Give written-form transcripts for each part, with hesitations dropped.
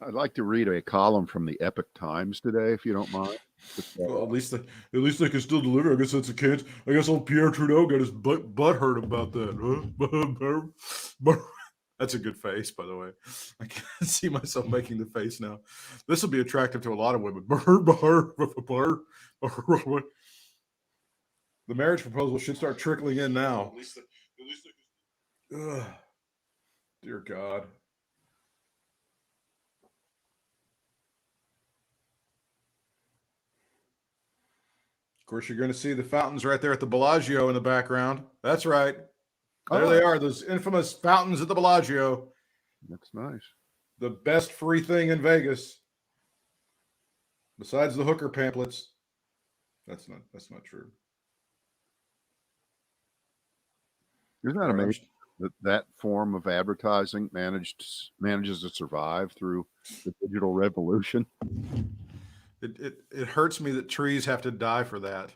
I'd like to read a column from the Epic Times today, if you don't mind. Well, at least they can still deliver. I guess that's a chance. I guess old Pierre Trudeau got his butt hurt about that. Huh? That's a good face, by the way. I can see myself making the face now. This will be attractive to a lot of women. The marriage proposal should start trickling in now. Ugh, dear God. Of course, you're going to see the fountains right there at the Bellagio in the background. That's right. There they are, those infamous fountains at the Bellagio. That's nice. The best free thing in Vegas, besides the hooker pamphlets. That's not true. Isn't that amazing that that form of advertising manages to survive through the digital revolution? It hurts me that trees have to die for that.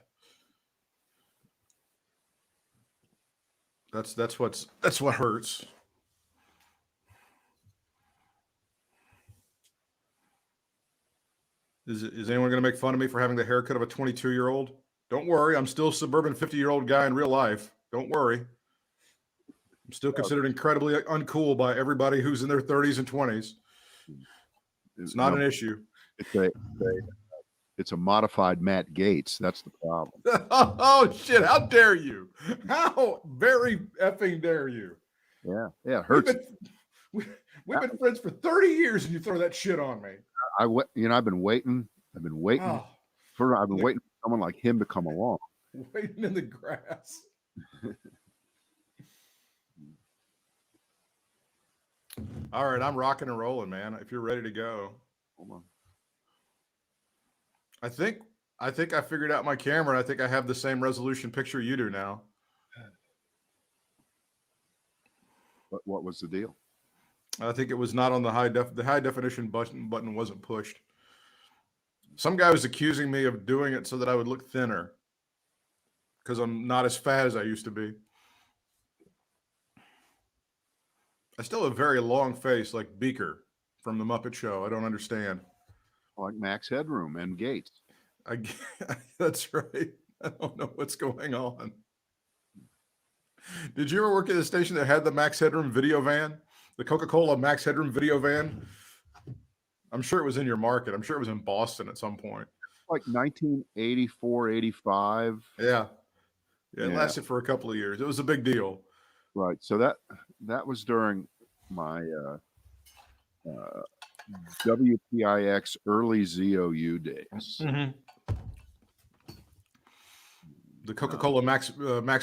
That's what hurts. Is anyone going to make fun of me for having the haircut of a 22-year-old? Don't worry, I'm still a suburban 50-year-old guy in real life. Don't worry. I'm still considered incredibly uncool by everybody who's in their 30s and 20s. It's not an issue. It's a modified Matt Gaetz. That's the problem. Oh, shit. How dare you? How very effing dare you? Yeah, it hurts. We've been friends for 30 years and you throw that shit on me. I've been waiting. I've been waiting for someone like him to come along. Waiting in the grass. All right, I'm rocking and rolling, man. If you're ready to go. Hold on. I think I figured out my camera. I think I have the same resolution picture you do now. But what was the deal? I think it was not on the high definition button wasn't pushed. Some guy was accusing me of doing it so that I would look thinner because I'm not as fat as I used to be. I still have a very long face like Beaker from the Muppet Show. I don't understand. Like Max Headroom and Gates. That's right. I don't know what's going on. Did you ever work at a station that had the Max Headroom video van? The Coca-Cola Max Headroom video van? I'm sure it was in your market. I'm sure it was in Boston at some point. Like 1984, 85. Yeah. It lasted for a couple of years. It was a big deal. Right. So that was during my WPIX early ZOU days. Mm-hmm. The Coca-Cola Max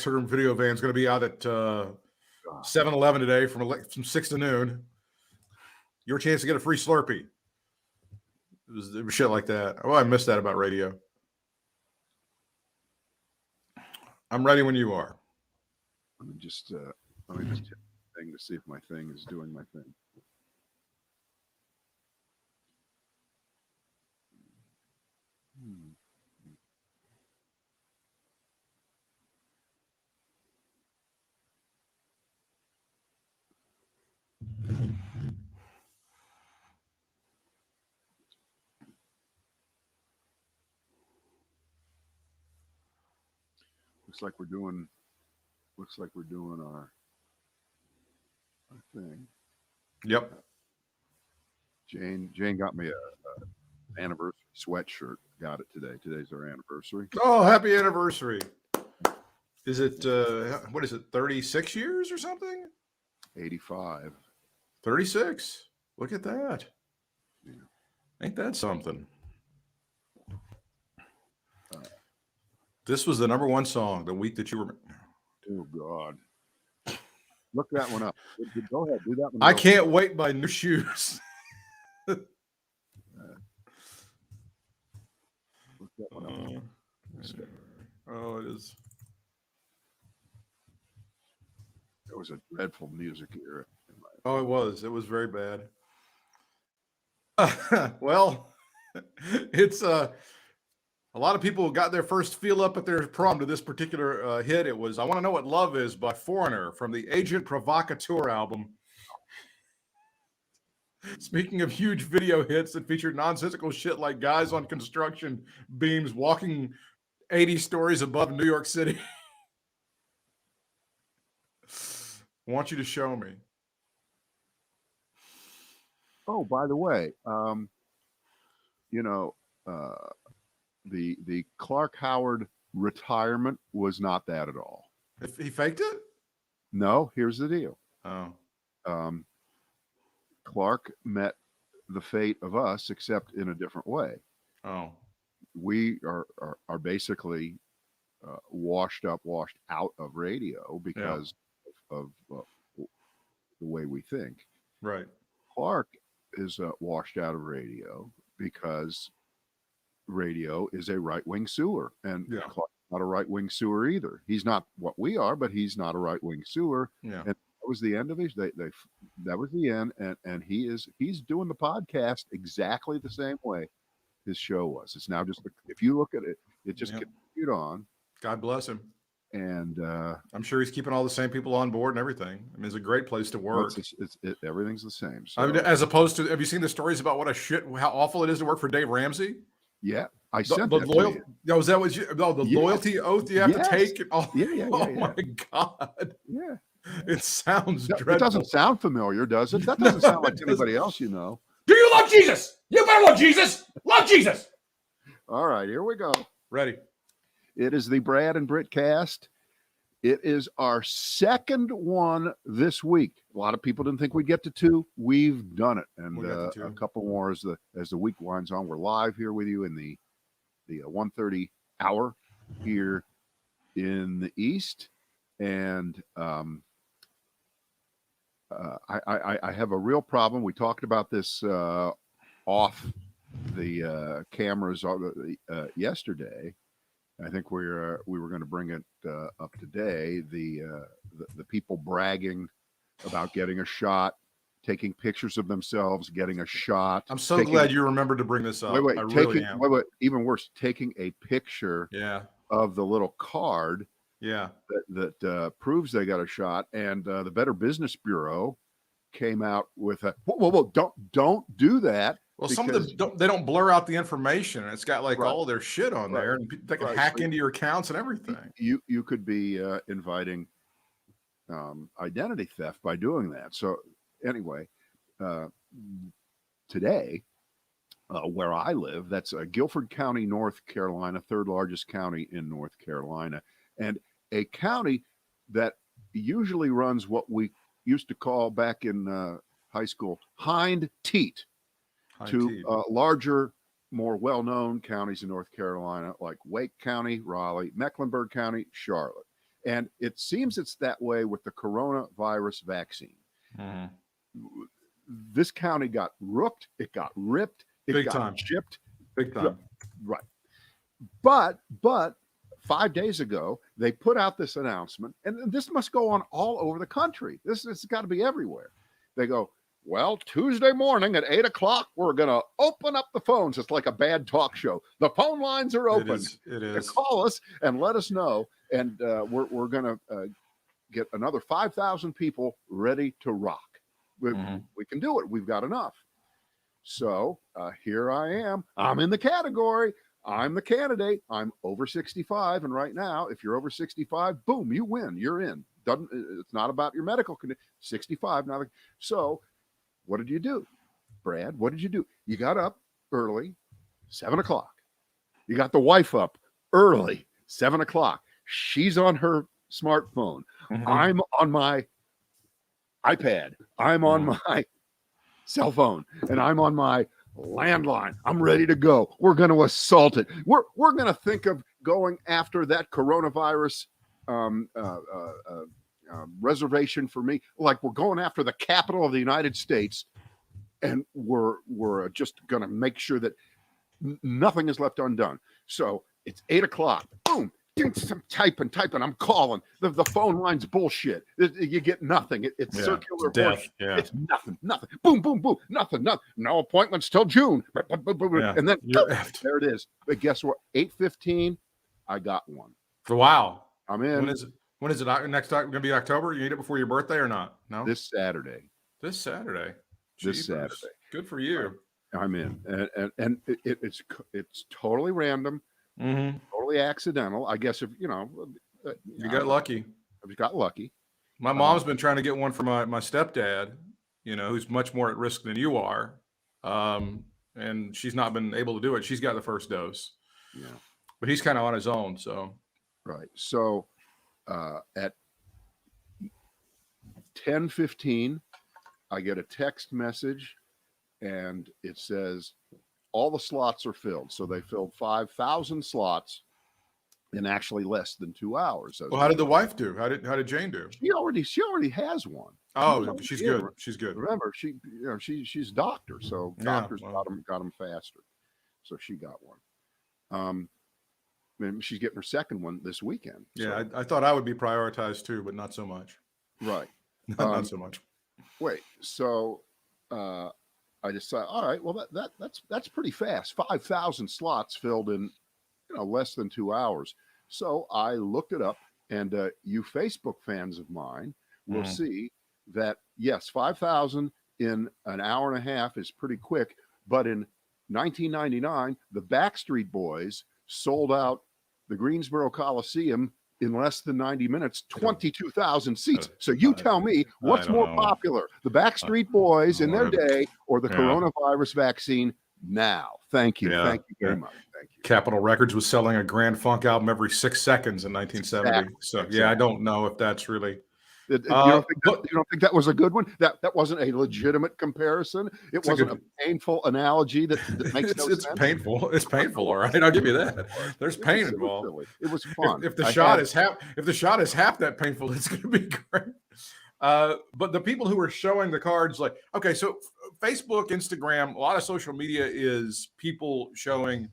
Headroom video van is going to be out at 7-Eleven today from 6 to noon. Your chance to get a free Slurpee. It was shit like that. Oh, I missed that about radio. I'm ready when you are. Let me just hit the thing to see if my thing is doing my thing. Looks like we're doing our thing. Yep. Jane got me a anniversary sweatshirt. Got it today. Today's our anniversary. Oh, happy anniversary. Is it what is it, 36 years or something? 85. 36. Look at that. Yeah. Ain't that something? This was the number one song the week that you were. Oh God! Look that one up. Go ahead, do that one. I can't wait by new shoes. Look that one up. Oh, it is. It was a dreadful music era. Oh, it was. It was very bad. Well, it's a lot of people got their first feel up at their prom to this particular hit. It was "I Want to Know What Love Is" by Foreigner from the Agent Provocateur album. Speaking of huge video hits that featured nonsensical shit like guys on construction beams walking 80 stories above New York City. I want you to show me. Oh, by the way, you know, the Clark Howard retirement was not that at all. If he faked it? No, here's the deal. Oh. Clark met the fate of us, except in a different way. Oh. We are basically washed out of radio because of the way we think. Right. Clark is washed out of radio because radio is a right-wing sewer, and Clark's not a right-wing sewer either. He's not what we are, but he's not a right-wing sewer. Yeah. And that was the end of his. That was the end, and he's doing the podcast exactly the same way his show was. It's now just, if you look at it, it just continued on. God bless him. And I'm sure he's keeping all the same people on board and everything. I mean, it's a great place to work. Everything's the same. So, I mean, as opposed to, have you seen the stories about how awful it is to work for Dave Ramsey? Yeah, I sent the that loyal. to you. No, is that what you? No, the loyalty oath you have to take. Oh, yeah. My God. Yeah. It sounds dreadful. It doesn't sound familiar, does it? That doesn't sound like anybody else you know. Do you love Jesus? You better love Jesus. Love Jesus. All right, here we go. Ready. It is the Brad and Britt cast. It is our second one this week. A lot of people didn't think we'd get to 2. We've done it, and a couple more as the week winds on. We're live here with you in the 1:30 hour here in the East, and I have a real problem. We talked about this off the cameras yesterday. I think we were going to bring it up today. The people bragging about getting a shot, taking pictures of themselves getting a shot. I'm so glad you remembered to bring this up. Wait, I really am. Wait, even worse, taking a picture of the little card that proves they got a shot. And the Better Business Bureau came out with a whoa, don't do that. Well, some of them they don't blur out the information, and it's got like all their shit on there, and they can hack into your accounts and everything. You could be inviting identity theft by doing that. So anyway, today, where I live, that's Guilford County, North Carolina, 3rd largest county in North Carolina, and a county that usually runs what we used to call back in high school hind teat. To larger, more well-known counties in North Carolina, like Wake County, Raleigh, Mecklenburg County, Charlotte. And it seems it's that way with the coronavirus vaccine. Mm-hmm. This county got rooked, it got ripped, it got chipped. Big time. Right. But 5 days ago, they put out this announcement, and this must go on all over the country. This has got to be everywhere. They go, well, Tuesday morning at 8:00, we're going to open up the phones. It's like a bad talk show. The phone lines are open. It is. Call us and let us know. And we're going to get another 5,000 people ready to rock. We can do it. We've got enough. So here I am. I'm in the category. I'm the candidate. I'm over 65. And right now, if you're over 65, boom, you win. You're in. It's not about your medical condition. 65. So what did you do, Brad? What did you do? You got up early, 7:00. You got the wife up early, 7:00. She's on her smartphone. I'm on my iPad. I'm on my cell phone, and I'm on my landline. I'm ready to go. We're going to assault it. We're going to think of going after that coronavirus reservation for me, like we're going after the capital of the United States, and we're just going to make sure that nothing is left undone. So it's 8:00. Boom. I'm typing. I'm calling. The phone line's bullshit. You get nothing. It's circular. Death. It's nothing. Boom. Nothing. No appointments till June. And then there it is. But guess what? 8:15. I got one. Wow. I'm in. When is it? Next time going to be October? You need it before your birthday or not? No. This Saturday. This Saturday. This Saturday. Good for you. I'm in, and it's totally random, totally accidental. I guess if you got lucky. I got lucky. My mom's been trying to get one for my stepdad, who's much more at risk than you are, and she's not been able to do it. She's got the first dose, but he's kind of on his own. So right. So at 10:15, I get a text message. And it says all the slots are filled. So they filled 5,000 slots in actually less than 2 hours. Well, how did the wife do? How did Jane do? She already has one. Oh, she's good. She's good. Remember, she's a doctor, so doctors got them faster. So she got one. And she's getting her second one this weekend. Yeah, I thought I would be prioritized too, but not so much. Right. Not so much. Wait. So. I decided, all right, well that's pretty fast. 5,000 slots filled in less than 2 hours. So I looked it up, and you Facebook fans of mine will see that yes, 5,000 in an hour and a half is pretty quick. But in 1999, the Backstreet Boys sold out the Greensboro Coliseum in less than 90 minutes, 22,000 seats. So you tell me, what's more popular, the Backstreet Boys in their day or the coronavirus vaccine now? Thank you. Thank you very much. Thank you. Capitol Records was selling a Grand Funk album every 6 seconds in 1970. Exactly. So, I don't know if that's really... You don't think that was a good one? That wasn't a legitimate comparison. It wasn't a painful analogy that makes no sense. It's painful. It's painful. All right, I'll give you that. There's pain involved. It was fun. If the shot is half that painful, it's going to be great. But the people who are showing the cards, like, okay, so Facebook, Instagram, a lot of social media is people showing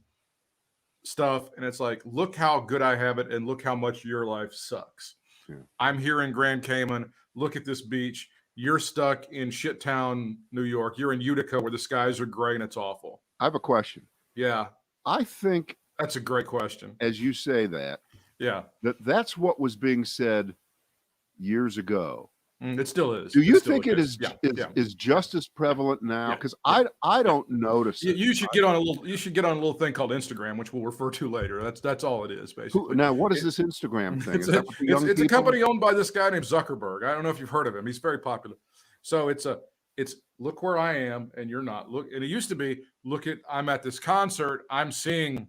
stuff, and it's like, look how good I have it, and look how much your life sucks. Yeah. I'm here in Grand Cayman. Look at this beach. You're stuck in Shittown, New York. You're in Utica where the skies are gray and it's awful. I have a question. Yeah. I think that's a great question. As you say that, that's what was being said years ago. It still is. Do you think it is just as prevalent now? Because I don't notice it. You should get on a little thing called Instagram, which we'll refer to later. That's all it is, basically. Now, what is this Instagram thing? It's a company owned by this guy named Zuckerberg. I don't know if you've heard of him. He's very popular. So it's look where I am and you're not. Look, and it used to be I'm at this concert. I'm seeing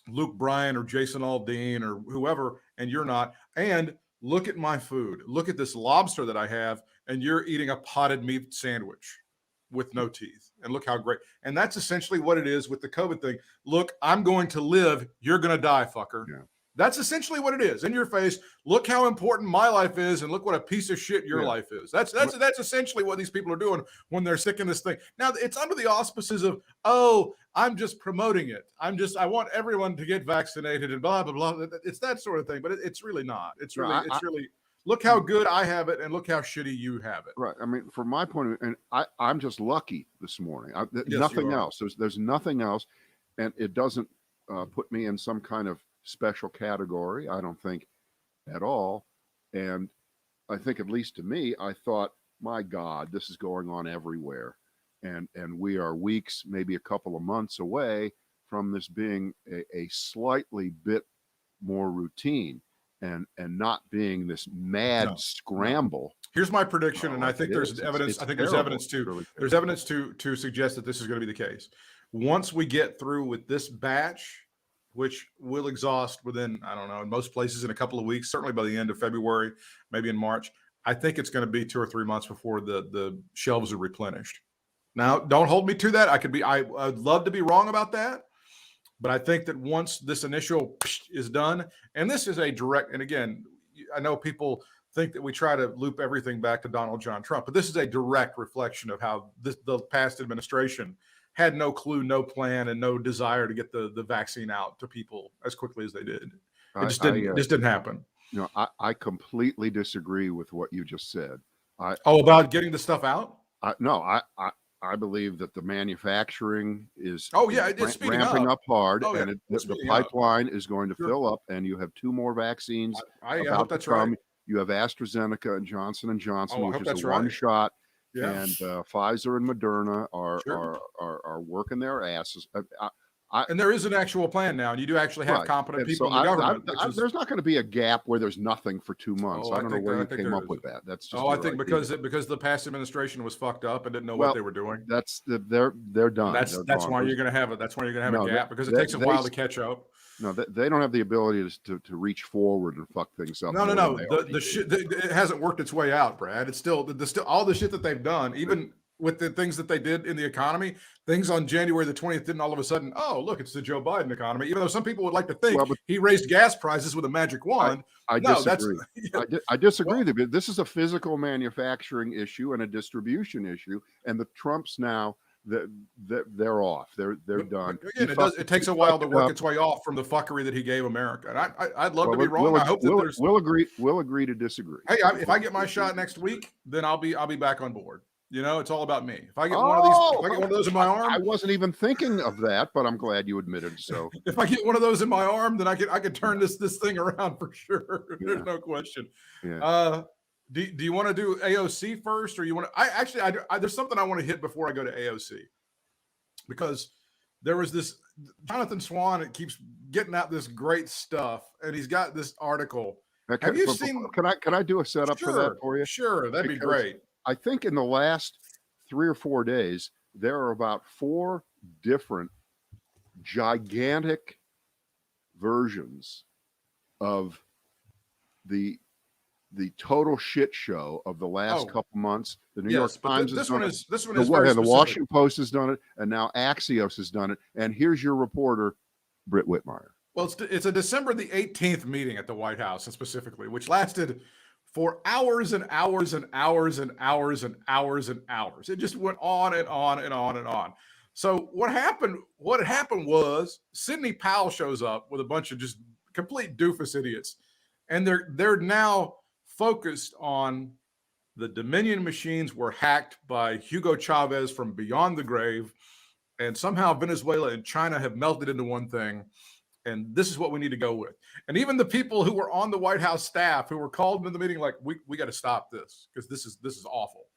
Luke Bryan or Jason Aldean or whoever, and you're not. And look at my food. Look at this lobster that I have, and you're eating a potted meat sandwich with no teeth. And look how great. And that's essentially what it is with the COVID thing. Look, I'm going to live. You're going to die, fucker. Yeah. That's essentially what it is. In your face. Look how important my life is, and look what a piece of shit your life is. That's essentially what these people are doing when they're sick in this thing. Now, it's under the auspices of, I'm just promoting it. I want everyone to get vaccinated and blah, blah, blah. It's that sort of thing, but it's really not. It's really, look how good I have it and look how shitty you have it. Right. I mean, from my point of view, and I'm just lucky this morning. Nothing else. There's nothing else. And it doesn't put me in some kind of special category, I don't think at all. And I think, at least to me, I thought, my God, this is going on everywhere. And we are weeks, maybe a couple of months away from this being a slightly bit more routine and not being this mad scramble. Here's my prediction, and I think there's evidence. I think there's evidence to suggest that this is going to be the case. Once we get through with this batch, which will exhaust within, I don't know, in most places in a couple of weeks, certainly by the end of February, maybe in March, I think it's going to be 2 or 3 months before the shelves are replenished. Now, don't hold me to that. I'd love to be wrong about that. But I think that once this initial is done, and this is a direct, and again, I know people think that we try to loop everything back to Donald John Trump, but this is a direct reflection of how the past administration had no clue, no plan, and no desire to get the vaccine out to people as quickly as they did. It just didn't happen. I completely disagree with what you just said. About getting the stuff out? I believe that the manufacturing is it's ramping up hard, and the pipeline is going to fill up, and you have 2 more vaccines. I hope that's right. You have AstraZeneca and Johnson & Johnson, which is a one-shot. Yeah. and Pfizer and Moderna Sure. are working their asses. And there is an actual plan now, and you do actually have Right. competent And people so in the government. Which is, there's not going to be a gap where there's nothing for 2 months. oh, I don't know where I you think came there up is. with that. That's just Oh, I your think idea. because the past administration was fucked up and didn't know what Well, they were doing. they're done. And that's They're that's gone. why you're going to have it. That's why you're going to have No, a gap because it they, takes a they, while to catch up. no, they don't have the ability to reach forward and fuck things up. No. more than they already The do. shit it hasn't worked its way out, Brad. It's still all the shit that they've done, even with the things that they did in the economy. Things on January the 20th didn't all of a sudden, oh, look, it's the Joe Biden economy. Even though some people would like to think Well, but he raised gas prices with a magic wand. I No, that's disagree. yeah. I disagree Well, with you. This is a physical manufacturing issue and a distribution issue, and the Trumps now they're off. They're done. Again, it takes a while to work its way off from the fuckery that he gave America. And I'd love to be wrong. I hope that there's. We'll agree to disagree. Hey, if I get my shot next week, then I'll be back on board. You know, it's all about me. If I get one of these, if I get one of those in my arm, I wasn't even thinking of that, but I'm glad you admitted so. if I get one of those in my arm, then I could turn this thing around for sure. There's no question. Yeah. Do you want to do AOC first, or you want to? There's something I want to hit before I go to AOC, because there was this Jonathan Swan. It keeps getting out this great stuff, and he's got this article. Have you seen? Can I do a setup for that for you? Sure, that'd be great. I think in the last 3 or 4 days, there are about 4 different gigantic versions of the total shit show of the last couple months. The New York Times has done it. This one is very specific. The Washington Post has done it, and now Axios has done it. And here's your reporter, Britt Whitmire. Well, it's a December the 18th meeting at the White House, and specifically, which lasted for hours and hours and hours and hours and hours and hours. It just went on and on and on and on. So what happened was Sidney Powell shows up with a bunch of just complete doofus idiots, and they're now focused on the Dominion machines were hacked by Hugo Chavez from beyond the grave, and somehow Venezuela and China have melted into one thing. And this is what we need to go with. And even the people who were on the White House staff who were called into the meeting, like, we got to stop this because this is awful.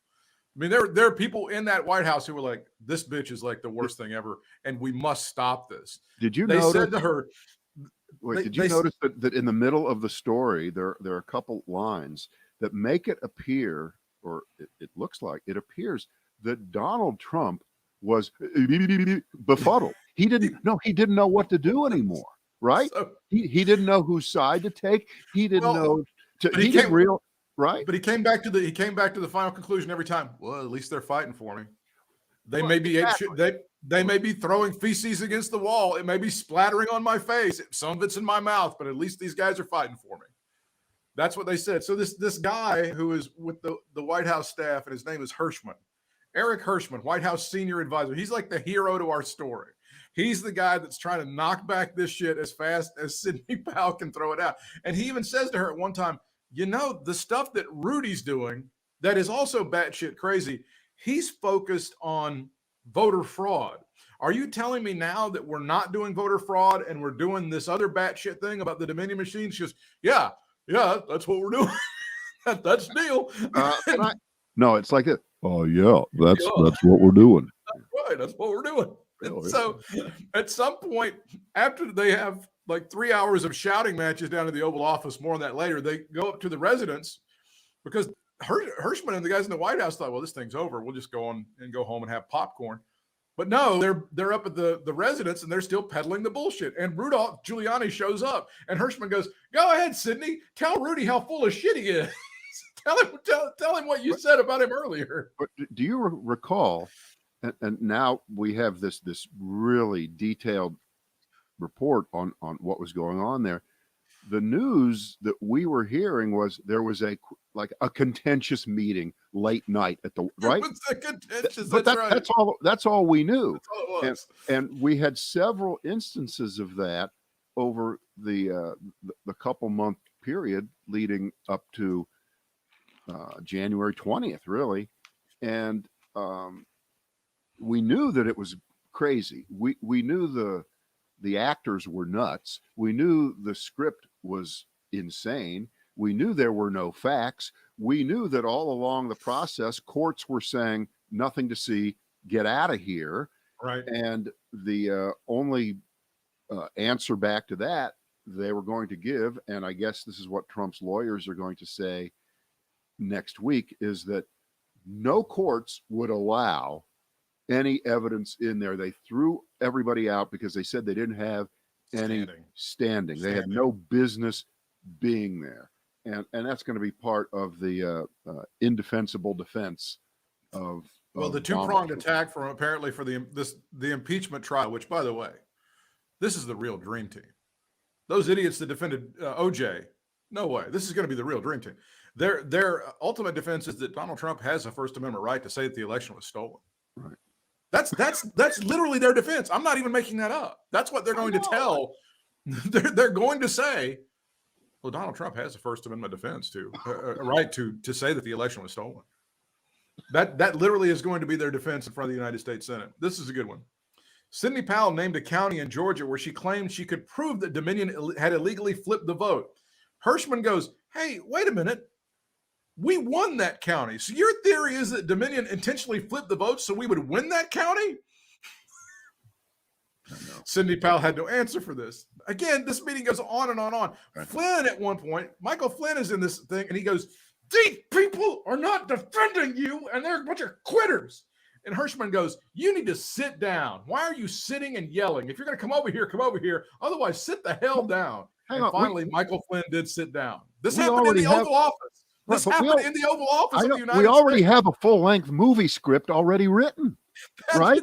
I mean, there are people in that White House who were like, this bitch is like the worst thing ever, and we must stop this. Did you notice? They said to her, did you notice that in the middle of the story, there are a couple lines that make it appear, or it looks like it appears that Donald Trump was befuddled. He didn't know what to do anymore, right? So, he didn't know whose side to take. He didn't know. Right? But he came back to the final conclusion every time. Well, at least they're fighting for me. They may be they may be throwing feces against the wall. It may be splattering on my face. Some of it's in my mouth, but at least these guys are fighting for me. That's what they said. So this guy who is with the White House staff, and his name is Hirschman. Eric Hirschman, White House senior advisor. He's like the hero to our story. He's the guy that's trying to knock back this shit as fast as Sidney Powell can throw it out. And he even says to her at one time, you know, the stuff that Rudy's doing that is also batshit crazy, he's focused on voter fraud. Are you telling me now that we're not doing voter fraud and we're doing this other batshit thing about the Dominion machines? She goes, yeah, that's what we're doing. That's the deal. No, it's like it. Oh yeah, that's what we're doing. That's right, that's what we're doing. And so at some point, after they have like 3 hours of shouting matches down in the Oval Office, more on that later, they go up to the residence because Hirschman and the guys in the White House thought, well, this thing's over. We'll just go on and go home and have popcorn. But no, they're up at the residence and they're still peddling the bullshit. And Rudolph Giuliani shows up and Hirschman goes, go ahead, Sidney, tell Rudy how full of shit he is. Tell him what you said about him earlier. But do you recall? And now we have this really detailed report on what was going on there. The news that we were hearing was there was a contentious meeting late night at the right. That's all we knew. That's all it was. And we had several instances of that over the couple month period leading up to January 20th, really. And we knew that it was crazy. We knew the actors were nuts. We knew the script was insane. We knew there were no facts. We knew that all along the process, courts were saying nothing to see, get out of here. Right. And the only answer back to that they were going to give, and I guess this is what Trump's lawyers are going to say next week, is that no courts would allow any evidence in there. They threw everybody out because they said they didn't have any standing. They had no business being there. And that's going to be part of the indefensible defense of the two-pronged attack from apparently for the impeachment trial, which, by the way, this is the real dream team. Those idiots that defended OJ, no way. This is going to be the real dream team. Their ultimate defense is that Donald Trump has a First Amendment right to say that the election was stolen. Right. That's literally their defense. I'm not even making that up. That's what they're going to tell. They're going to say, well, Donald Trump has a First Amendment defense to a right to say that the election was stolen. That literally is going to be their defense in front of the United States Senate. This is a good one. Sidney Powell named a county in Georgia where she claimed she could prove that Dominion had illegally flipped the vote. Hirschman goes, hey, wait a minute. We won that county. So your theory is that Dominion intentionally flipped the vote so we would win that county? Sidney Powell had no answer for this. Again, this meeting goes on and on and on. Right. Flynn, at one point, Michael Flynn is in this thing, and he goes, these people are not defending you, and they're a bunch of quitters. And Hirschman goes, you need to sit down. Why are you sitting and yelling? If you're going to come over here, come over here. Otherwise, sit the hell down. And finally, Michael Flynn did sit down. This happened in the Oval Office. This happened in the Oval Office of the United States. We already have a full-length movie script already written, right?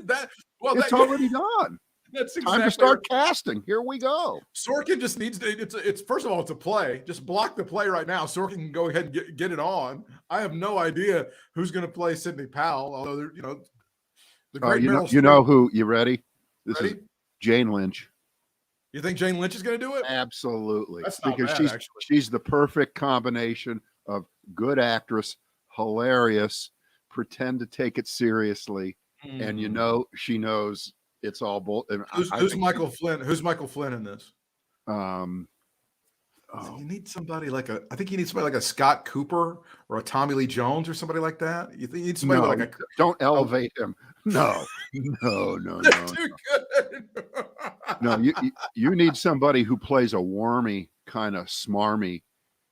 It's already done. That's exactly time to start casting. Here we go. Sorkin just needs to. It's first of all, it's a play. Just block the play right now. Sorkin can go ahead and get it on. I have no idea who's going to play Sidney Powell. Although the great you know who. You ready? This is Jane Lynch. You think Jane Lynch is going to do it? Absolutely. That's not because bad, she's the perfect combination of good actress, hilarious, pretend to take it seriously, and she knows. It's all bull. Who's Michael Flynn? Who's Michael Flynn in this? You need somebody like I think you need somebody like a Scott Cooper or a Tommy Lee Jones or somebody like that. You think you need somebody like a? Don't elevate him. No. That's too good. No, you need somebody who plays a wormy kind of smarmy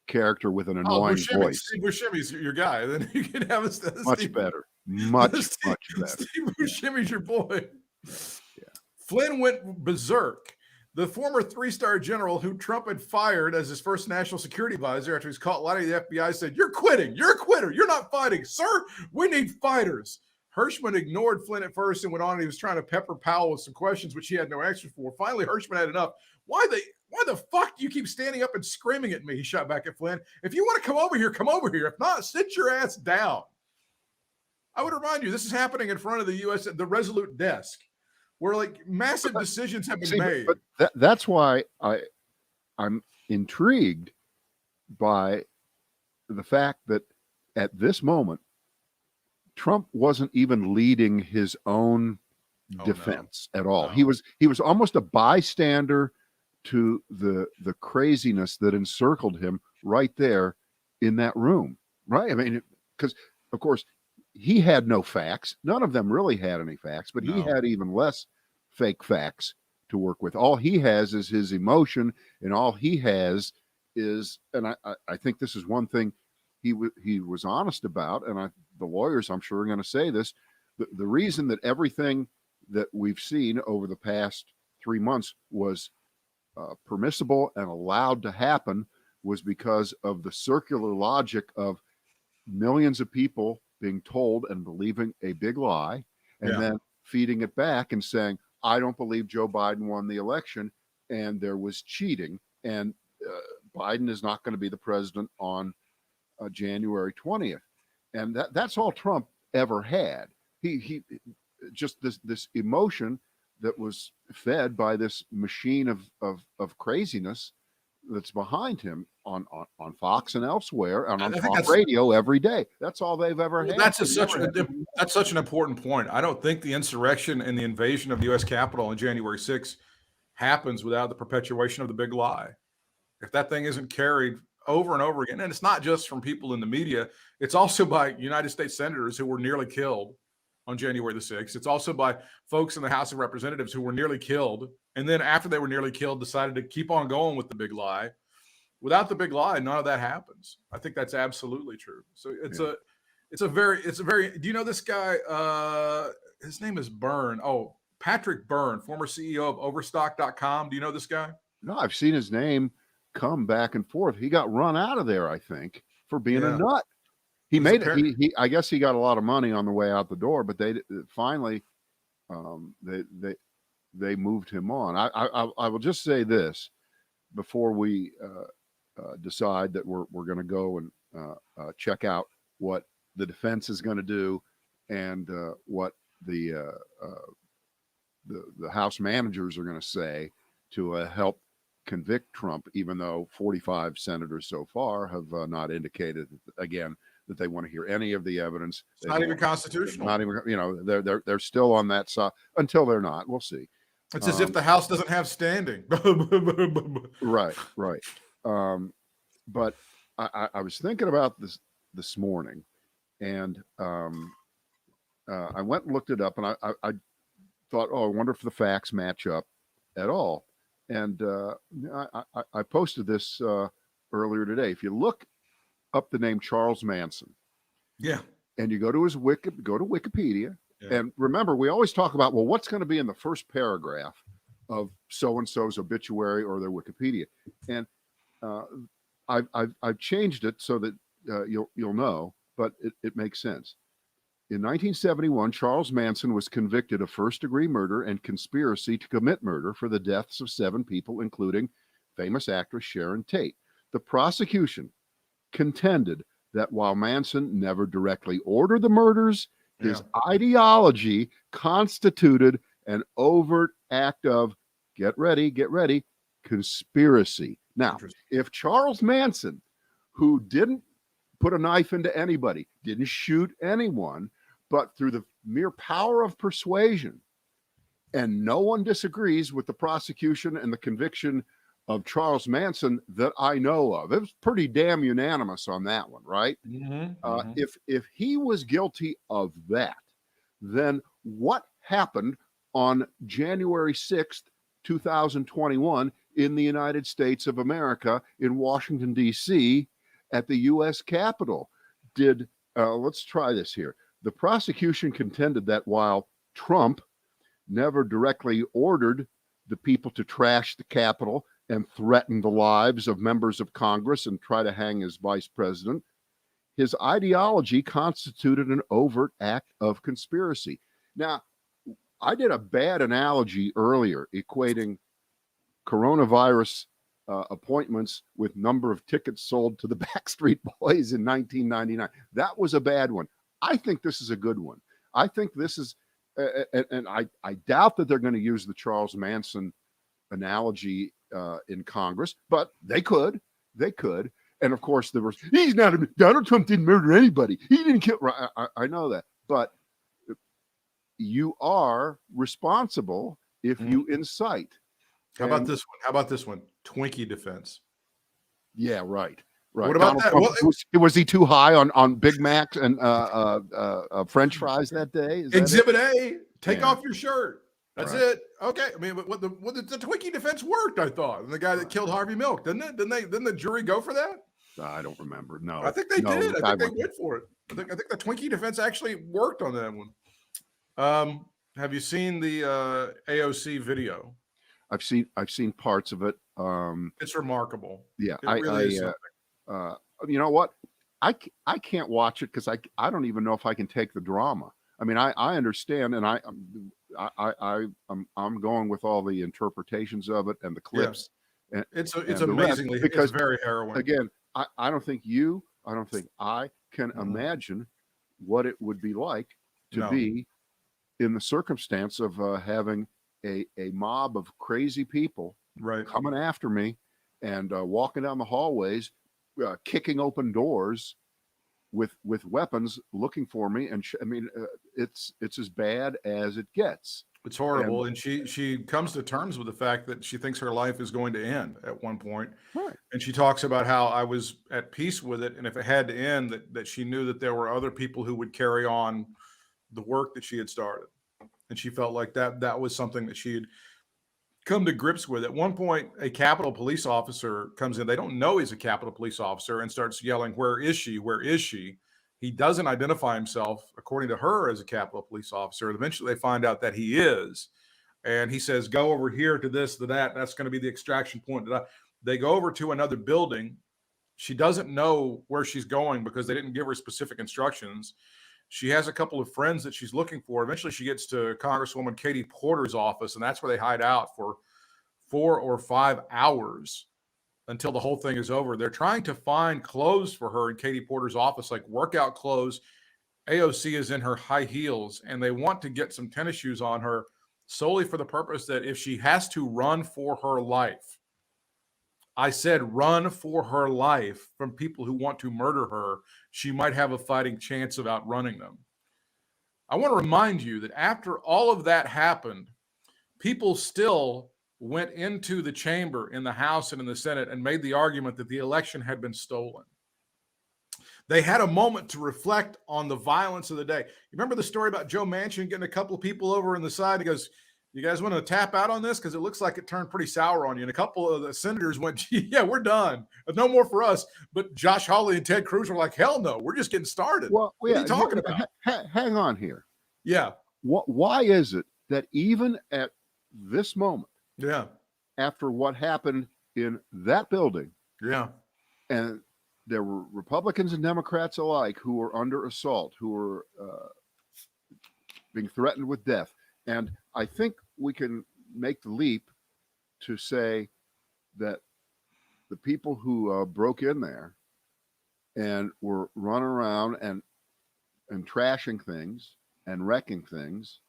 character with an annoying voice. Steve Buscemi's your guy. Then you can have much better. Much better. Steve Buscemi's your boy. Yeah. Flynn went berserk. The former 3-star general who Trump had fired as his first national security advisor after he was caught lying to the FBI said, you're quitting. You're a quitter. You're not fighting. Sir, we need fighters. Hirschman ignored Flynn at first and went on. And he was trying to pepper Powell with some questions, which he had no answer for. Finally, Hirschman had enough. Why the fuck do you keep standing up and screaming at me? He shot back at Flynn. If you want to come over here, come over here. If not, sit your ass down. I would remind you, this is happening in front of the U.S. at the Resolute desk, where like massive decisions have been made. But that's why I'm intrigued by the fact that at this moment, Trump wasn't even leading his own defense at all. No. He was almost a bystander to the craziness that encircled him right there in that room. Right? I mean, because of course, he had no facts. None of them really had any facts, but he had even less fake facts to work with. All he has is his emotion, and all he has is, and I think this is one thing he was honest about, and the lawyers, I'm sure, are going to say this. The reason that everything that we've seen over the past 3 months was permissible and allowed to happen was because of the circular logic of millions of people being told and believing a big lie, and then feeding it back and saying, I don't believe Joe Biden won the election, and there was cheating, and Biden is not going to be the president on January 20th. And that's all Trump ever had. He just this emotion that was fed by this machine of craziness that's behind him on Fox and elsewhere, and on talk radio every day. That's all they've ever had. That's such an important point. I don't think the insurrection and the invasion of the U.S. Capitol on January 6th happens without the perpetuation of the big lie. If that thing isn't carried over and over again. And it's not just from people in the media. It's also by United States senators who were nearly killed on January the 6th. It's also by folks in the House of Representatives who were nearly killed. And then after they were nearly killed, decided to keep on going with the big lie. Without the big lie, none of that happens. I think that's absolutely true. So it's a very, do you know this guy? His name is Byrne. Oh, Patrick Byrne, former CEO of Overstock.com. Do you know this guy? No, I've seen his name come back and forth. He got run out of there, I think, for being a nut. He made it. He I guess he got a lot of money on the way out the door, but they finally they moved him on. I will just say this before we decide that we're going to go and check out what the defense is going to do and what the House managers are going to say to help convict Trump, even though 45 senators so far have not indicated again that they want to hear any of the evidence. It's not even constitutional. Not even, they're still on that side until they're not. We'll see. It's as if the House doesn't have standing. Right. But I was thinking about this morning, and I went and looked it up, and I thought, I wonder if the facts match up at all. And I posted this earlier today. If you look up the name Charles Manson, and you go to Wikipedia, and remember, we always talk about, well, what's going to be in the first paragraph of so-and-so's obituary or their Wikipedia, and I've changed it so that you'll know, but it makes sense. In 1971, Charles Manson was convicted of first-degree murder and conspiracy to commit murder for the deaths of 7 people, including famous actress Sharon Tate. The prosecution contended that while Manson never directly ordered the murders, his ideology constituted an overt act of, get ready, conspiracy. Now, if Charles Manson, who didn't put a knife into anybody, didn't shoot anyone, but through the mere power of persuasion, and no one disagrees with the prosecution and the conviction of Charles Manson that I know of. It was pretty damn unanimous on that one, right? If he was guilty of that, then what happened on January 6th, 2021 in the United States of America in Washington, D.C. at the U.S. Capitol? Let's try this here. The prosecution contended that while Trump never directly ordered the people to trash the Capitol and threaten the lives of members of Congress and try to hang his vice president, his ideology constituted an overt act of conspiracy. Now, I did a bad analogy earlier, equating coronavirus appointments with number of tickets sold to the Backstreet Boys in 1999. That was a bad one. I think this is a good one. I think this is, and I doubt that they're going to use the Charles Manson analogy in Congress, but they could. And of course, Donald Trump didn't murder anybody. He didn't kill. I know that, but you are responsible if you incite. How about this one? Twinkie defense. Yeah, right. What about Donald that? Was he too high on Big Macs and French fries that day? Exhibit A, take off your shirt. That's it. Okay. I mean, but the Twinkie defense worked, I thought. And the guy that killed Harvey Milk, didn't it? Didn't the jury go for that? I don't remember. No, I think they did. I think they went for it. I think the Twinkie defense actually worked on that one. Have you seen the AOC video? I've seen parts of it. It's remarkable. Yeah, it really is you know what? I can't watch it because I don't even know if I can take the drama. I mean, I understand, and I'm going with all the interpretations of it and the clips. Yeah. It's amazingly because it's very harrowing. Again, I don't think I can imagine what it would be like to be in the circumstance of having a mob of crazy people coming after me and walking down the hallways, kicking open doors with weapons looking for me. And I mean, it's as bad as it gets. It's horrible. And she comes to terms with the fact that she thinks her life is going to end at one point. Right. And she talks about how I was at peace with it. And if it had to end, that she knew that there were other people who would carry on the work that she had started. And she felt like that was something that she had come to grips with. At one point, a Capitol police officer comes in. They don't know he's a Capitol police officer and starts yelling, "Where is she? Where is she?" He doesn't identify himself, according to her, as a Capitol police officer. And eventually they find out that he is. And he says, "Go over here to this, to that. That's going to be the extraction point." They go over to another building. She doesn't know where she's going because they didn't give her specific instructions. She has a couple of friends that she's looking for. Eventually she gets to Congresswoman Katie Porter's office, and that's where they hide out for 4 or 5 hours until the whole thing is over. They're trying to find clothes for her in Katie Porter's office, like workout clothes. AOC is in her high heels, and they want to get some tennis shoes on her solely for the purpose that if she has to run for her life, I said run for her life from people who want to murder her, she might have a fighting chance of outrunning them. I want to remind you that after all of that happened, people still went into the chamber in the House and in the Senate and made the argument that the election had been stolen. They had a moment to reflect on the violence of the day. You remember the story about Joe Manchin getting a couple of people over in the side? He goes, "You guys want to tap out on this? Because it looks like it turned pretty sour on you." And a couple of the senators went, "Yeah, we're done. No more for us." But Josh Hawley and Ted Cruz were like, "Hell no, we're just getting started." Well, what are you talking about? Hang on here. Yeah. Why is it that even at this moment, Yeah. after what happened in that building, Yeah. and there were Republicans and Democrats alike who were under assault, who were being threatened with death. And I think we can make the leap to say that the people who broke in there and were running around and trashing things and wrecking things,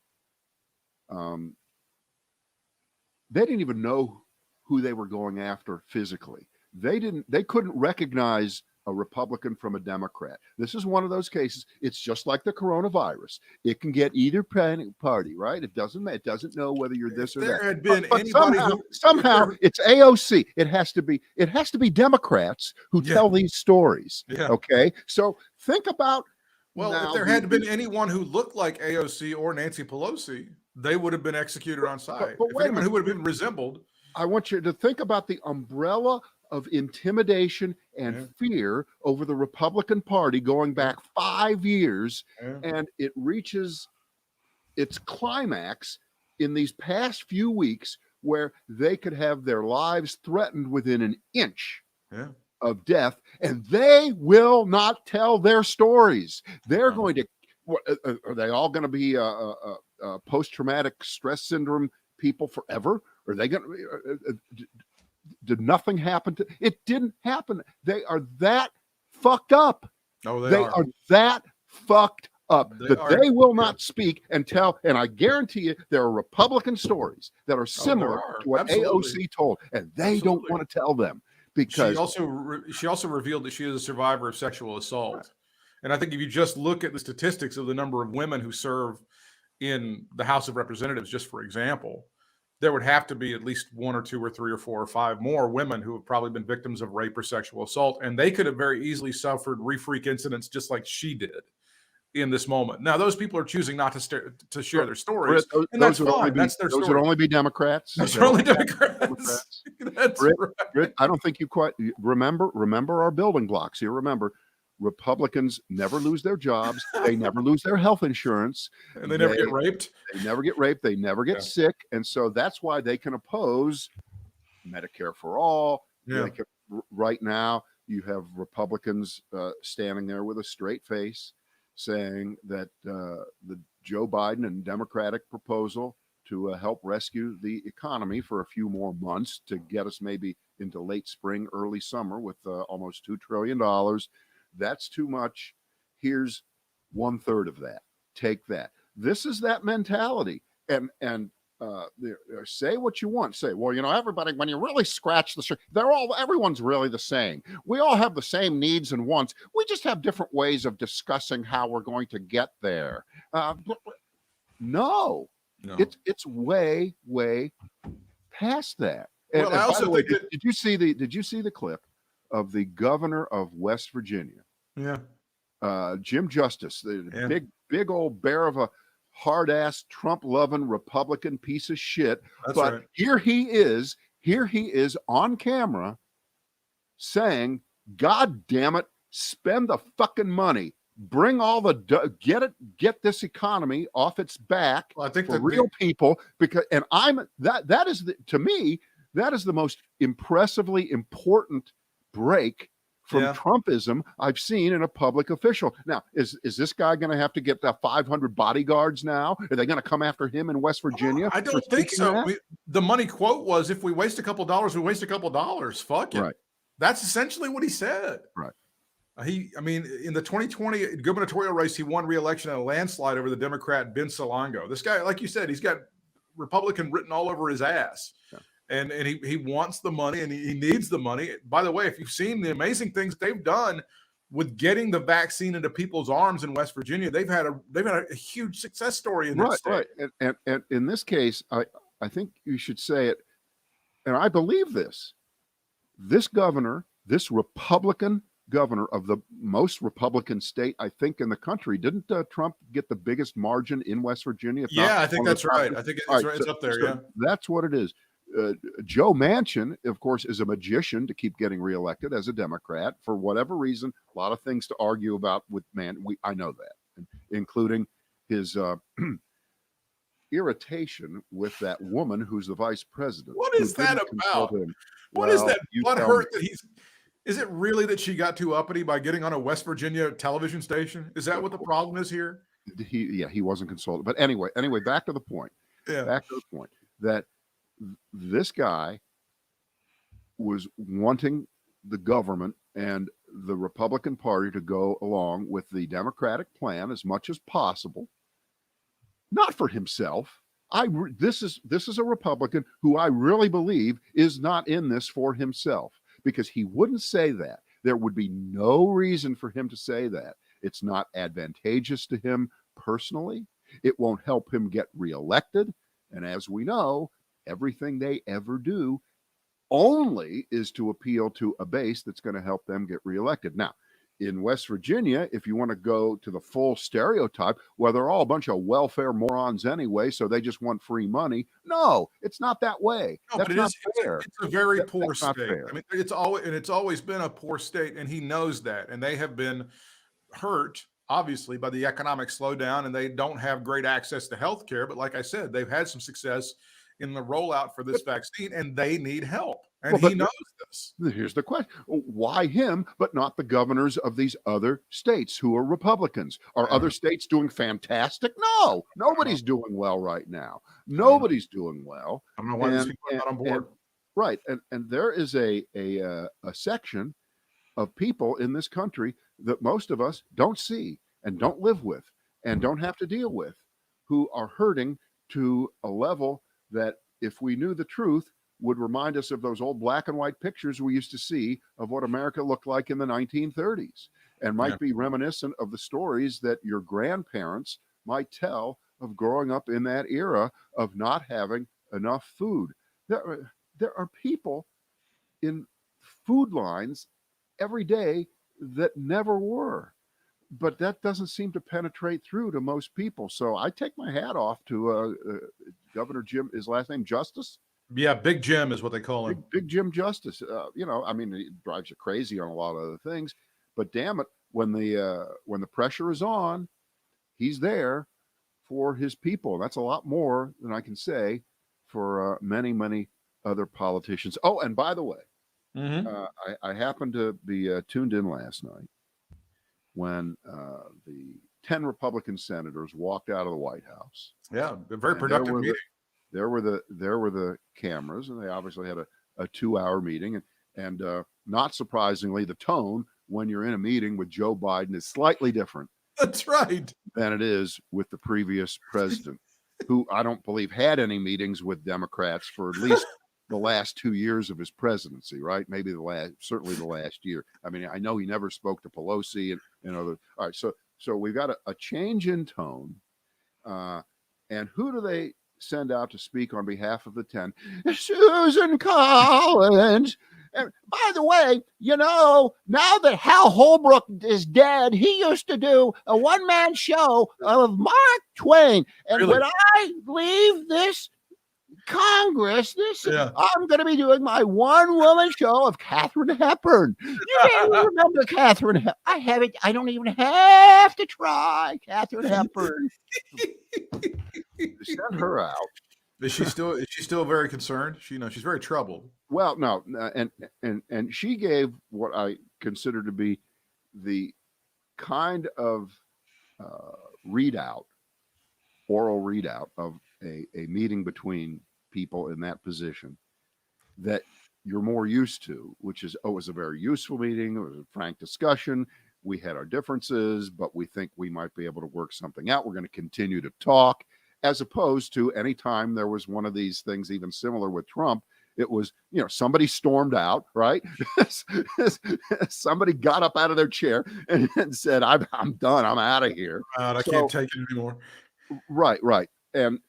they didn't even know who they were going after physically. They couldn't recognize a Republican from a Democrat. This is one of those cases. It's just like the coronavirus. It can get either party, right? It doesn't know whether you're this or that. There had been but anybody somehow it's AOC. It has to be Democrats who tell these stories. Yeah. Okay. So think about. Well, if there had been anyone who looked like AOC or Nancy Pelosi, they would have been executed on sight. But wait a minute. Who would have been resembled. I want you to think about the umbrella of intimidation and fear over the Republican Party going back 5 years, and it reaches its climax in these past few weeks where they could have their lives threatened within an inch of death, and they will not tell their stories. They're going to, are they all going to be post-traumatic stress syndrome people forever? Are they going to, did nothing happen to it? Didn't happen. They are that fucked up. Oh, they are that fucked up they will not speak and tell. And I guarantee you, there are Republican stories that are similar to what AOC told, and they don't want to tell them because she also revealed that she is a survivor of sexual assault. And I think if you just look at the statistics of the number of women who serve in the House of Representatives, just for example, there would have to be at least 1 or 2 or 3 or 4 or 5 more women who have probably been victims of rape or sexual assault. And they could have very easily suffered refreak incidents just like she did in this moment. Now, those people are choosing not to share their stories. Britt, and that's fine. That's their story. Those would only be Democrats. Those are only Democrats. That's Britt, right. Britt, I don't think you quite remember our building blocks here. Remember, Republicans never lose their jobs. They never lose their health insurance. And they never get raped. They never get raped. They never get sick. And so that's why they can oppose Medicare for all. Yeah. Right now, you have Republicans standing there with a straight face saying that the Joe Biden and Democratic proposal to help rescue the economy for a few more months to get us maybe into late spring, early summer with almost $2 trillion. That's too much. Here's 1/3 of that. Take that. This is that mentality. And say what you want. Say, well, everybody, when you really scratch the surface, everyone's really the same. We all have the same needs and wants. We just have different ways of discussing how we're going to get there. No, No. It's way past that. And, Well, I and by also the way, think that did you see the clip of the governor of West Virginia, Jim Justice, the big old bear of a hard ass Trump loving Republican piece of shit. That's But right. here he is on camera saying, "God damn it, spend the fucking money. Bring all the get this economy off its back Well, I think for that real people." Because that is to me, that is the most impressively important break from Trumpism I've seen in a public official. Now, is this guy going to have to get 500 bodyguards now? Are they going to come after him in West Virginia? I don't think so. The money quote was, if we waste a couple dollars, we waste a couple dollars. Fuck it. Right. That's essentially what he said. Right. In the 2020 gubernatorial race, he won re-election in a landslide over the Democrat Ben Solango. This guy, like you said, he's got Republican written all over his ass. Yeah. And he wants the money, and he needs the money. By the way, if you've seen the amazing things they've done with getting the vaccine into people's arms in West Virginia, they've had a huge success story in that state. Right. And in this case, I think you should say it, and I believe this. This governor, this Republican governor of the most Republican state, I think, in the country, didn't Trump get the biggest margin in West Virginia? I think that's right. I think it's up there. Yeah, that's what it is. Joe Manchin, of course, is a magician to keep getting reelected as a Democrat for whatever reason. A lot of things to argue about with I know that, including his irritation with that woman who's the vice president. What is that about? What is that? What hurt that he's? Is it really that she got too uppity by getting on a West Virginia television station? Is that what the problem is here? He wasn't consulted. But anyway, back to the point. Yeah. Back to the point that this guy was wanting the government and the Republican Party to go along with the Democratic plan as much as possible, not for himself. This is a Republican who I really believe is not in this for himself, because he wouldn't say that. There would be no reason for him to say that. It's not advantageous to him personally. It won't help him get reelected. And as we know, everything they ever do only is to appeal to a base that's going to help them get reelected. Now, in West Virginia, if you want to go to the full stereotype, well, they're all a bunch of welfare morons anyway, so they just want free money. No, it's not that way. No, that's not fair. It's a very poor state. Fair. I mean, it's always been a poor state, and he knows that. And they have been hurt, obviously, by the economic slowdown, and they don't have great access to health care. But like I said, they've had some success in the rollout for this vaccine, and they need help. And he knows this. Here's the question. Why him, but not the governors of these other states who are Republicans? Are other states doing fantastic? No, nobody's doing well right now. Nobody's doing well. I don't know why these people are not on board. Right. And there is a section of people in this country that most of us don't see and don't live with and don't have to deal with, who are hurting to a level that, if we knew the truth, would remind us of those old black and white pictures we used to see of what America looked like in the 1930s, and might be reminiscent of the stories that your grandparents might tell of growing up in that era of not having enough food. There are people in food lines every day that never were, but that doesn't seem to penetrate through to most people. So I take my hat off to Governor Jim, his last name Justice. Yeah, Big Jim is what they call him. Big Jim Justice. I mean, it drives you crazy on a lot of other things, but damn it, when the pressure is on, he's there for his people. That's a lot more than I can say for many, many other politicians. Oh, and by the way, I happened to be tuned in last night when the 10 Republican senators walked out of the White House. Yeah, a very productive meeting. There were the cameras, and they obviously had a 2-hour meeting. And not surprisingly, the tone when you're in a meeting with Joe Biden is slightly different. That's right. Than it is with the previous president, who I don't believe had any meetings with Democrats for at least the last 2 years of his presidency, right? Maybe certainly the last year. I mean, I know he never spoke to Pelosi and other. All right, so we've got a change in tone. And who do they send out to speak on behalf of the 10, Susan Collins. And by the way, now that Hal Holbrook is dead, he used to do a one-man show of Mark Twain. And Really? when I leave this Congress, I'm going to be doing my one-woman show of Katharine Hepburn. You may remember Katharine Hepburn. I don't even have to try Katharine Hepburn. Send her out. Is she still very concerned? She's very troubled. Well, no, and she gave what I consider to be the kind of oral readout of a meeting between people in that position that you're more used to, which is, it was a very useful meeting. It was a frank discussion. We had our differences, but we think we might be able to work something out. We're going to continue to talk, as opposed to any time there was one of these things, even similar with Trump. It was, somebody stormed out, right? Somebody got up out of their chair and said, I'm done. I'm out of here. I can't take it anymore. Right. And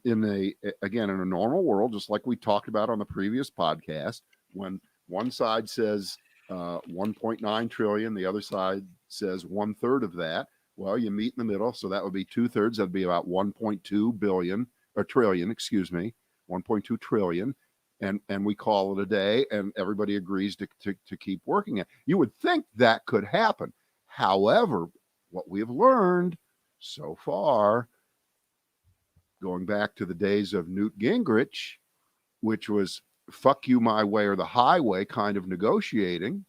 in a normal world, just like we talked about on the previous podcast, when one side says 1.9 trillion, the other side says 1/3 of that, well, you meet in the middle. So that would be 2/3. That'd be about 1.2 billion or trillion, 1.2 trillion. And we call it a day, and everybody agrees to keep working it. You would think that could happen. However, what we have learned so far, going back to the days of Newt Gingrich, which was fuck you my way or the highway kind of negotiating,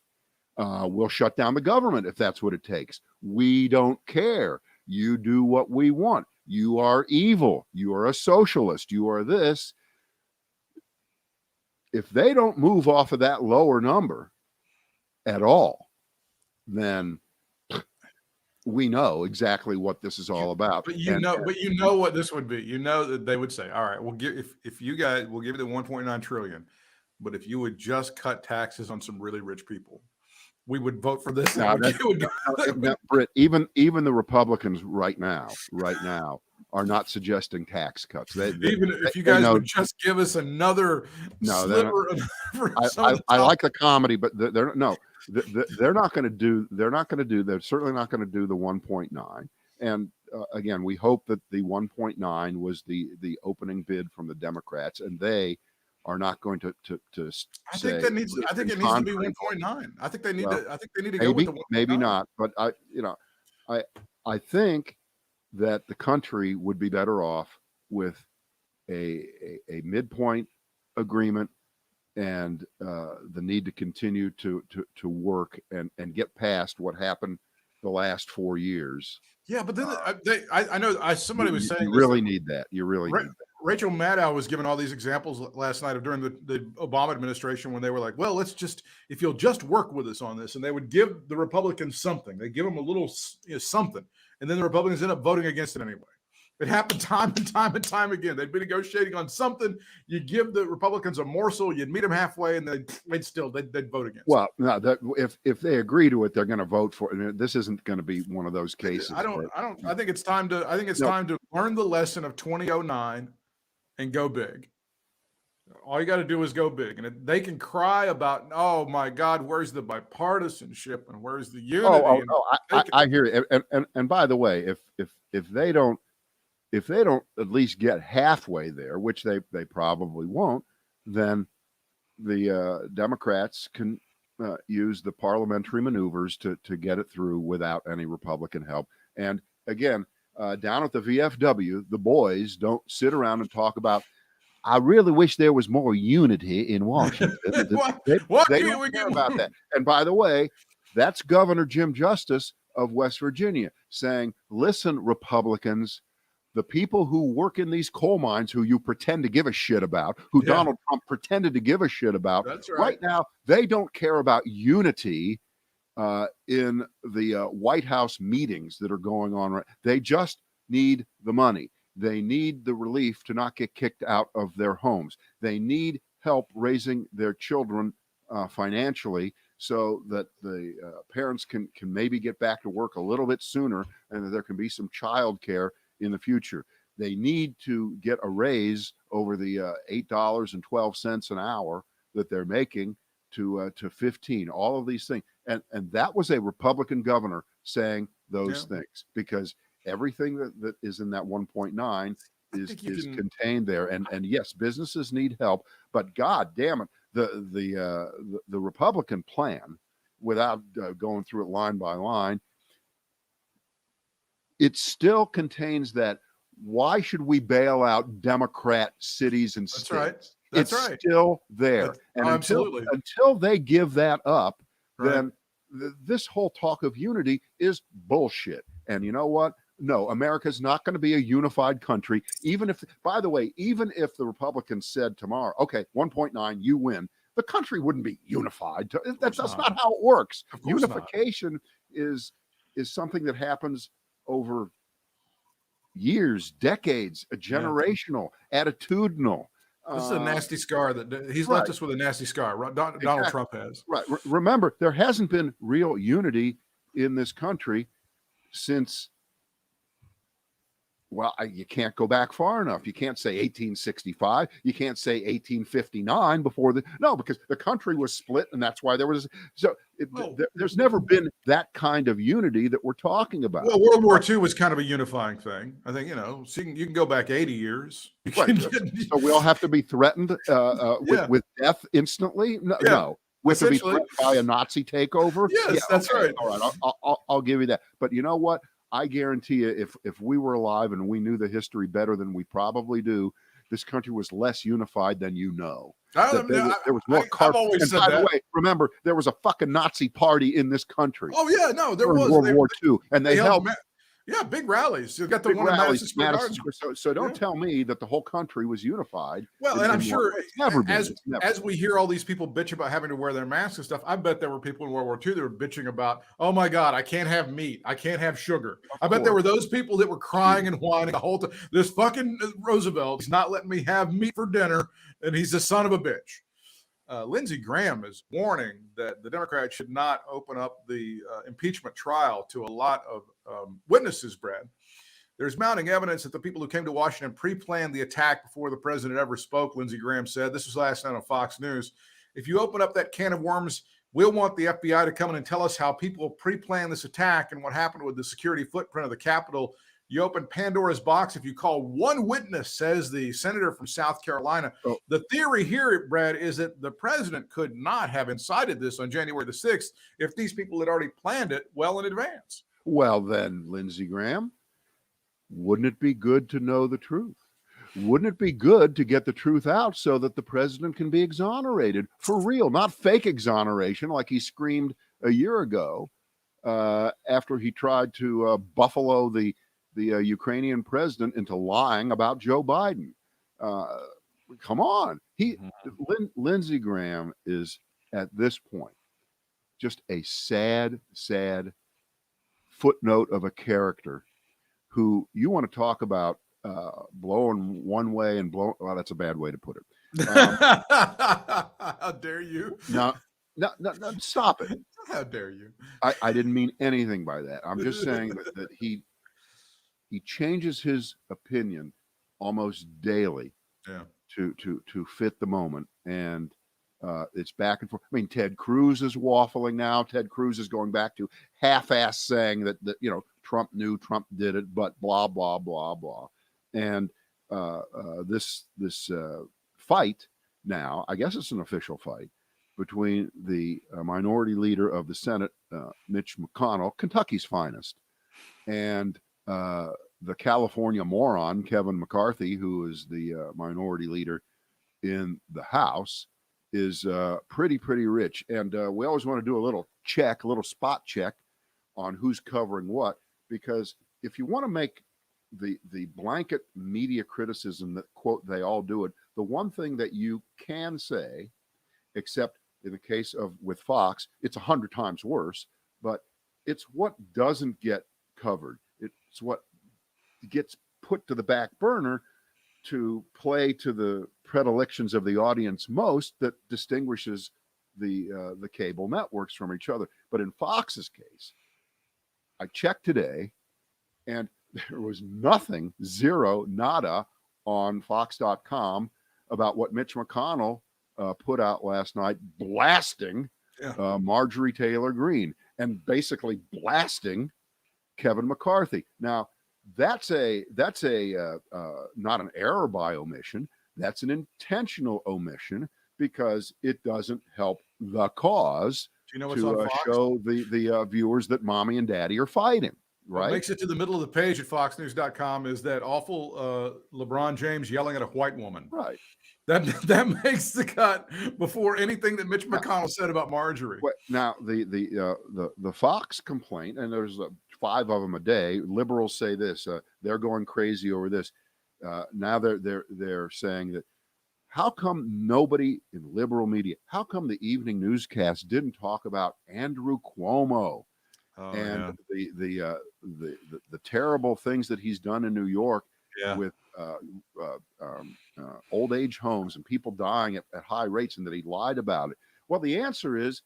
we'll shut down the government if that's what it takes. We don't care. You do what we want. You are evil. You are a socialist. You are this. If they don't move off of that lower number at all, then we know exactly what this is all about. But you know what this would be. That they would say, all right, we'll give if you guys, we'll give you the 1.9 trillion, but if you would just cut taxes on some really rich people, we would vote for this. Britt, even the Republicans right now are not suggesting tax cuts. Even if you guys would just give us another sliver I like the comedy, but they're not going to do. They're certainly not going to do the 1.9. And again, we hope that the 1.9 was the opening bid from the Democrats, and they are not going to I think it needs to be 1.9. I think they need to go with the 1.9. Maybe not, but I think that the country would be better off with a midpoint agreement, and the need to continue to work and get past what happened the last 4 years. Yeah, but then I know somebody was saying you really need that. You really need that. Rachel Maddow was giving all these examples last night of during the Obama administration, when they were like, well, if you'll just work with us on this, and they would give the Republicans something. They give them a little something, and then the Republicans end up voting against it anyway. It happened time and time again. They'd be negotiating on something. You give the Republicans a morsel, you'd meet them halfway, and they'd vote against. Well, no, if they agree to it, they're going to vote for it. This isn't going to be one of those cases. I think it's time to learn the lesson of 2009 and go big. All you got to do is go big, and they can cry about, oh my God, where's the bipartisanship and where's the unity? I hear you. And by the way, if they don't at least get halfway there, which they probably won't, then the Democrats can use the parliamentary maneuvers to get it through without any Republican help. And again, down at the VFW, the boys don't sit around and talk about, I really wish there was more unity in Washington. They don't care about that. And by the way, that's Governor Jim Justice of West Virginia saying, listen, Republicans, the people who work in these coal mines, who you pretend to give a shit about, who Donald Trump pretended to give a shit about, that's right now, they don't care about unity in the White House meetings that are going on. Right, they just need the money. They need the relief to not get kicked out of their homes. They need help raising their children financially, so that the parents can maybe get back to work a little bit sooner, and that there can be some child care in the future. They need to get a raise over the $8.12 an hour that they're making to 15. All of these things, and that was a Republican governor saying those things, because everything that is in that 1.9 is contained there. And yes, businesses need help, but God damn it, the Republican plan, without going through it line by line, it still contains that. Why should we bail out Democrat cities and states? Right. That's it's right. still there. And until they give that up, then this whole talk of unity is bullshit. And you know what? No, America's not going to be a unified country. Even if, by the way, even if the Republicans said tomorrow, okay, 1.9, you win, the country wouldn't be unified. That's not how it works. Unification is something that happens over years, decades, generational, attitudinal. This is a nasty scar that he's left us with, a nasty scar. Donald Trump has. Right. Remember, there hasn't been real unity in this country since, well, you can't go back far enough. You can't say 1865. You can't say 1859 because the country was split, and that's why there was. There's never been that kind of unity that we're talking about. Well, World War II was kind of a unifying thing. I think, so you can go back 80 years. Right. So we all have to be threatened with death instantly? No. We have to be threatened by a Nazi takeover? Yes, that's right. All right, I'll give you that. But you know what? I guarantee you, if we were alive and we knew the history better than we probably do, this country was less unified than you know. There was more carp. And by the way, remember, there was a fucking Nazi party in this country. Oh yeah, no, there was World War II, and they held. Big rallies. You got the one rallies, in Madison Square Garden. So don't tell me that the whole country was unified. Well, and I'm sure as we hear all these people bitch about having to wear their masks and stuff, I bet there were people in World War II that were bitching about, oh my God, I can't have meat, I can't have sugar. I bet there were those people that were crying and whining the whole time. This fucking Roosevelt is not letting me have meat for dinner, and he's a son of a bitch. Lindsey Graham is warning that the Democrats should not open up the impeachment trial to a lot of witnesses, Brad. There's mounting evidence that the people who came to Washington pre-planned the attack before the president ever spoke, Lindsey Graham said. This was last night on Fox News. If you open up that can of worms, we'll want the FBI to come in and tell us how people pre-planned this attack and what happened with the security footprint of the Capitol. You open Pandora's box if you call one witness, says the senator from South Carolina. Oh. The theory here, Brad, is that the president could not have incited this on January the 6th if these people had already planned it well in advance. Well, then, Lindsey Graham, wouldn't it be good to know the truth? Wouldn't it be good to get the truth out so that the president can be exonerated for real, not fake exoneration like he screamed a year ago after he tried to buffalo the Ukrainian president into lying about Joe Biden? Come on. Lindsey Graham is, at this point, just a sad footnote of a character who you want to talk about blowing one way and blow. Well, that's a bad way to put it. How dare you? No, stop it. How dare you? I didn't mean anything by that. I'm just saying that he changes his opinion almost daily to fit the moment. And it's back and forth. I mean, Ted Cruz is waffling now. Ted Cruz is going back to half-ass saying that Trump knew, Trump did it, but blah, blah, blah, blah. And this fight now, I guess it's an official fight, between the minority leader of the Senate, Mitch McConnell, Kentucky's finest, and the California moron, Kevin McCarthy, who is the minority leader in the House, is pretty rich. And we always want to do a little spot check on who's covering what, because if you want to make the blanket media criticism that, quote, they all do it, the one thing that you can say, except in the case of with Fox, it's 100 times worse, but it's what doesn't get covered. It's what gets put to the back burner to play to the predilections of the audience most that distinguishes the cable networks from each other. But in Fox's case, I checked today, and there was nothing, zero, nada on Fox.com about what Mitch McConnell put out last night, blasting Marjorie Taylor Greene and basically blasting Kevin McCarthy. Now, that's not an error by omission. That's an intentional omission because it doesn't help the cause to show the viewers that mommy and daddy are fighting. Right. What makes it to the middle of the page at foxnews.com is that awful LeBron James yelling at a white woman. Right. That makes the cut before anything that Mitch McConnell said about Marjorie. Now the Fox complaint, and there's 5 of them a day. Liberals say this. They're going crazy over this. Now they're saying that how come nobody in liberal media? How come the evening newscast didn't talk about Andrew Cuomo and the terrible things that he's done in New York with old age homes and people dying at high rates, and that he lied about it? Well, the answer is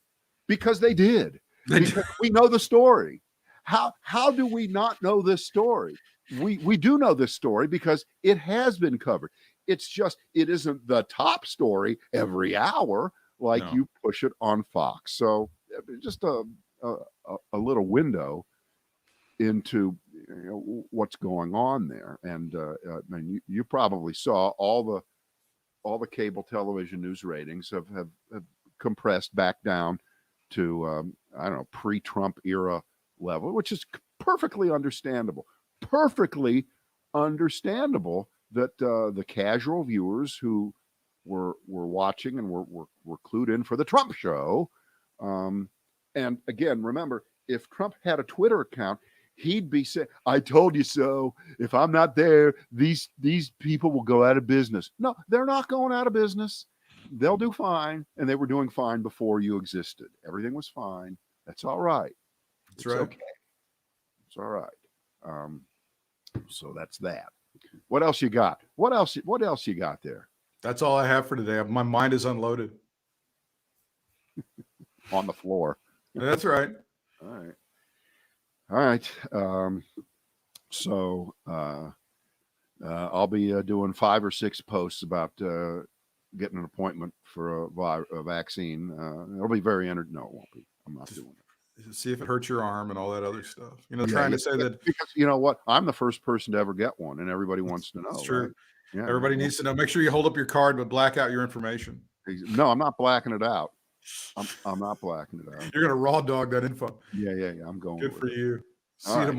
because they did. Because we know the story. How do we not know this story? We do know this story because it has been covered. It's just it isn't the top story every hour like you push it on Fox. So just a little window into what's going on there. And I mean, you probably saw all the cable television news ratings have compressed back down to I don't know, pre-Trump era level, which is perfectly understandable. Perfectly understandable that the casual viewers who were watching and were clued in for the Trump show. And again, remember, if Trump had a Twitter account, he'd be saying, "I told you so. If I'm not there, these people will go out of business." No, they're not going out of business. They'll do fine, and they were doing fine before you existed. Everything was fine. That's all right. That's right. Okay. It's all right. So that's that. What else you got? What else you got there? That's all I have for today. My mind is unloaded. On the floor. That's right. All right. So I'll be doing 5 or 6 posts about getting an appointment for a vaccine. It'll be very entertaining. No, it won't be. I'm not doing it. See if it hurts your arm and all that other stuff. Trying to say that because you know what? I'm the first person to ever get one, and everybody wants to know. It's true. Right? Yeah, everybody needs to know. Make sure you hold up your card, but black out your information. No, I'm not blacking it out. I'm not blacking it out. You're gonna raw dog that info. Yeah. I'm going. Good for you. See you you tomorrow.